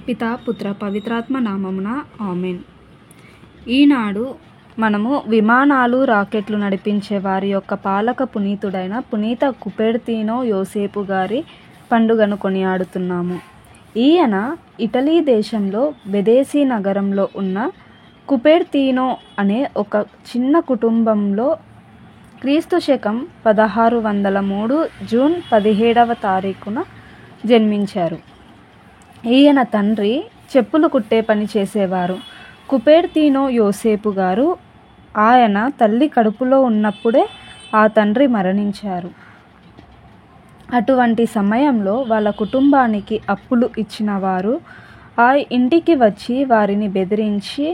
పితా పుత్ర పవిత్రాత్మ నామమున ఆమెన్. ఈనాడు మనము విమానాలు రాకెట్లు నడిపించే వారి యొక్క పాలక పునీతుడైన పునీత కుపెర్తీనో యోసేపు గారి పండుగను కొనియాడుతున్నాము. ఈయన ఇటలీ దేశంలో వెదేసి నగరంలో ఉన్న కుపెర్తీనో అనే ఒక చిన్న కుటుంబంలో క్రీస్తు శకం 1603 జూన్ 17వ తారీఖున జన్మించారు. ఈయన తండ్రి చెప్పులు కుట్టే పని చేసేవారు. కుపెర్తీనో యోసేపు గారు ఆయన తల్లి కడుపులో ఉన్నప్పుడే ఆ తండ్రి మరణించారు. అటువంటి సమయంలో వాళ్ళ కుటుంబానికి అప్పులు ఇచ్చిన వారు ఆ ఇంటికి వచ్చి వారిని బెదిరించి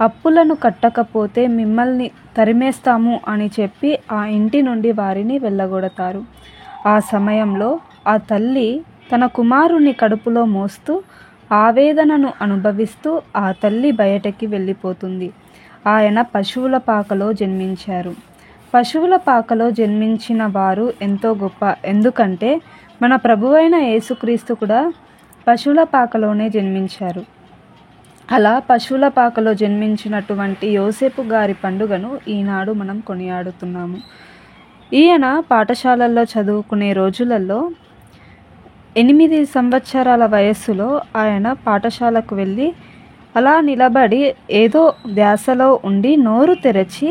అప్పులను కట్టకపోతే మిమ్మల్ని తరిమేస్తాము అని చెప్పి ఆ ఇంటి నుండి వారిని వెళ్ళగొడతారు. ఆ సమయంలో ఆ తల్లి తన కుమారుని కడుపులో మోస్తూ ఆవేదనను అనుభవిస్తూ ఆ తల్లి బయటకి వెళ్ళిపోతుంది. ఆయన పశువుల పాకలో జన్మించారు. పశువుల పాకలో జన్మించిన వారు ఎంతో గొప్ప. ఎందుకంటే మన ప్రభువైన యేసుక్రీస్తు కూడా పశువుల పాకలోనే జన్మించారు. అలా పశువుల పాకలో జన్మించినటువంటి యోసేపు గారి పండుగను ఈనాడు మనం కొనియాడుతున్నాము. ఈయన పాఠశాలల్లో చదువుకునే రోజులలో 8 సంవత్సరాల వయస్సులో ఆయన పాఠశాలకు వెళ్ళి అలా నిలబడి ఏదో ధ్యాసలో ఉండి నోరు తెరచి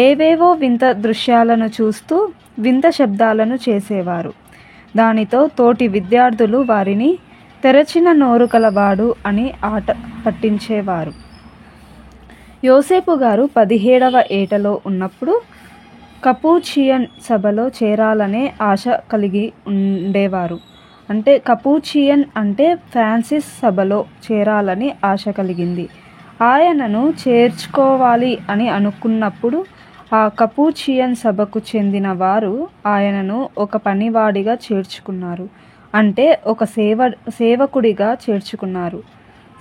ఏవేవో వింత దృశ్యాలను చూస్తూ వింత శబ్దాలను చేసేవారు. దానితో తోటి విద్యార్థులు వారిని తెరచిన నోరు కలవాడు అని ఆట పట్టించేవారు. యోసేపు గారు 17వ ఏటలో ఉన్నప్పుడు కపూచియన్ సభలో చేరాలనే ఆశ కలిగి ఉండేవారు. అంటే కపూచియన్ అంటే ఫ్రాన్సిస్ సభలో చేరాలని ఆశ కలిగింది. ఆయనను చేర్చుకోవాలి అని అనుకున్నప్పుడు ఆ కపూచియన్ సభకు చెందిన వారు ఆయనను ఒక పనివాడిగా చేర్చుకున్నారు. అంటే ఒక సేవకుడిగా చేర్చుకున్నారు.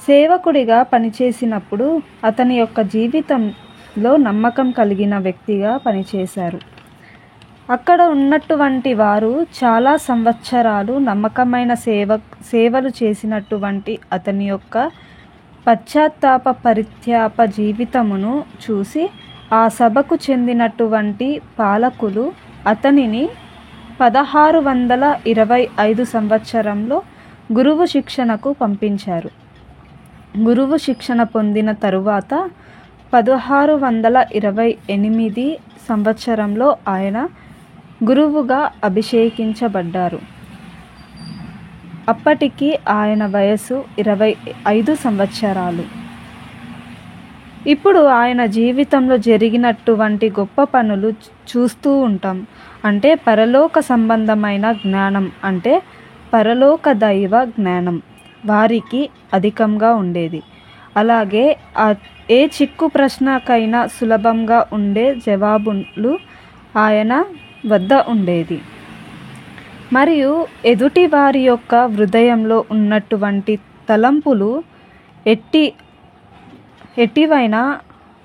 సేవకుడిగా పనిచేసినప్పుడు అతని యొక్క జీవితంలో నమ్మకం కలిగిన వ్యక్తిగా పనిచేశారు. అక్కడ ఉన్నటువంటి వారు చాలా సంవత్సరాలు నమ్మకమైన సేవలు చేసినటువంటి అతని యొక్క పశ్చాత్తాప పరిత్యాప జీవితమును చూసి ఆ సభకు చెందినటువంటి పాలకులు అతనిని 1625 సంవత్సరంలో గురువు శిక్షణకు పంపించారు. గురువు శిక్షణ పొందిన తరువాత 1628 సంవత్సరంలో ఆయన గురువుగా అభిషేకించబడ్డారు. అప్పటికి ఆయన వయసు 25 సంవత్సరాలు. ఇప్పుడు ఆయన జీవితంలో జరిగినటువంటి గొప్ప పనులు చూస్తూ ఉంటాం. అంటే పరలోక సంబంధమైన జ్ఞానం, అంటే పరలోక దైవ జ్ఞానం వారికి అధికంగా ఉండేది. అలాగే ఏ చిక్కు ప్రశ్నకైనా సులభంగా ఉండే జవాబులు ఆయన వద్ద ఉండేది. మరియు ఎదుటి వారి యొక్క హృదయంలో ఉన్నటువంటి తలంపులు ఎట్టివైనా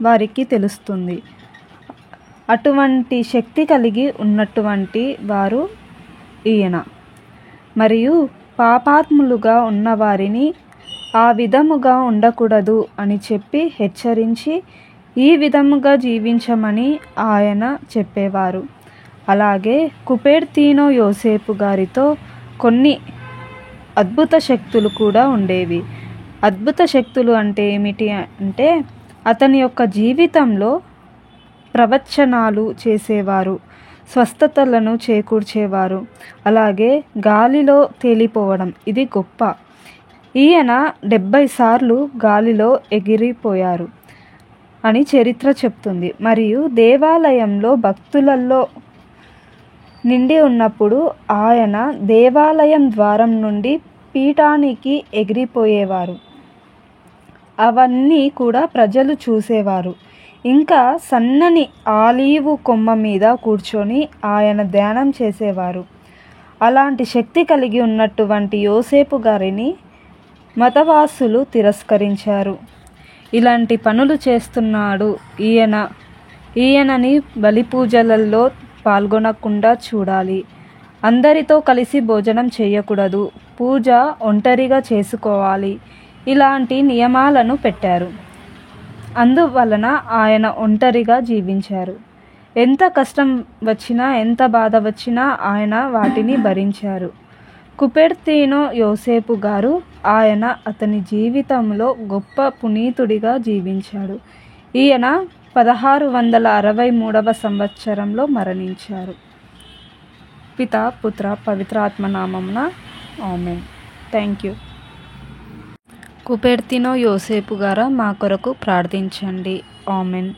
వారికి తెలుస్తుంది. అటువంటి శక్తి కలిగి ఉన్నటువంటి వారు ఈయన. మరియు పాపాత్ములుగా ఉన్నవారిని ఆ విధముగా ఉండకూడదు అని చెప్పి హెచ్చరించి ఈ విధముగా జీవించమని ఆయన చెప్పేవారు. అలాగే కుపెర్తీనో యోసేపు గారితో కొన్ని అద్భుత శక్తులు కూడా ఉండేవి. అద్భుత శక్తులు అంటే ఏమిటి అంటే అతని యొక్క జీవితంలో ప్రవచనాలు చేసేవారు, స్వస్థతలను చేకూర్చేవారు. అలాగే గాలిలో తేలిపోవడం, ఇది గొప్ప. ఈయన 70 సార్లు గాలిలో ఎగిరిపోయారు అని చరిత్ర చెప్తుంది. మరియు దేవాలయంలో భక్తులలో నిండి ఉన్నప్పుడు ఆయన దేవాలయం ద్వారం నుండి పీఠానికి ఎగిరిపోయేవారు. అవన్నీ కూడా ప్రజలు చూసేవారు. ఇంకా సన్నని ఆలీవు కొమ్మ మీద కూర్చొని ఆయన ధ్యానం చేసేవారు. అలాంటి శక్తి కలిగి ఉన్నటువంటి యోసేపు గారిని మతవాసులు తిరస్కరించారు. ఇలాంటి పనులు చేస్తున్నాడు ఈయనని బలి పూజలలో పాల్గొనకుండా చూడాలి అందరితో కలిసి భోజనం చేయకూడదు, పూజ ఒంటరిగా చేసుకోవాలి, ఇలాంటి నియమాలను పెట్టారు. అందువలన ఆయన ఒంటరిగా జీవించారు. ఎంత కష్టం వచ్చినా, ఎంత బాధ వచ్చినా ఆయన వాటిని భరించారు. కుపెర్తీనో యోసేపు గారు, ఆయన అతని జీవితంలో గొప్ప పునీతుడిగా జీవించాడు. ఈయన 1663 సంవత్సరంలో మరణించారు. పితా పుత్ర పవిత్రాత్మ నామమున ఆమేన్. Thank you. కుపెర్తీనో యోసేపు గారు మా కొరకు ప్రార్థించండి. ఆమేన్.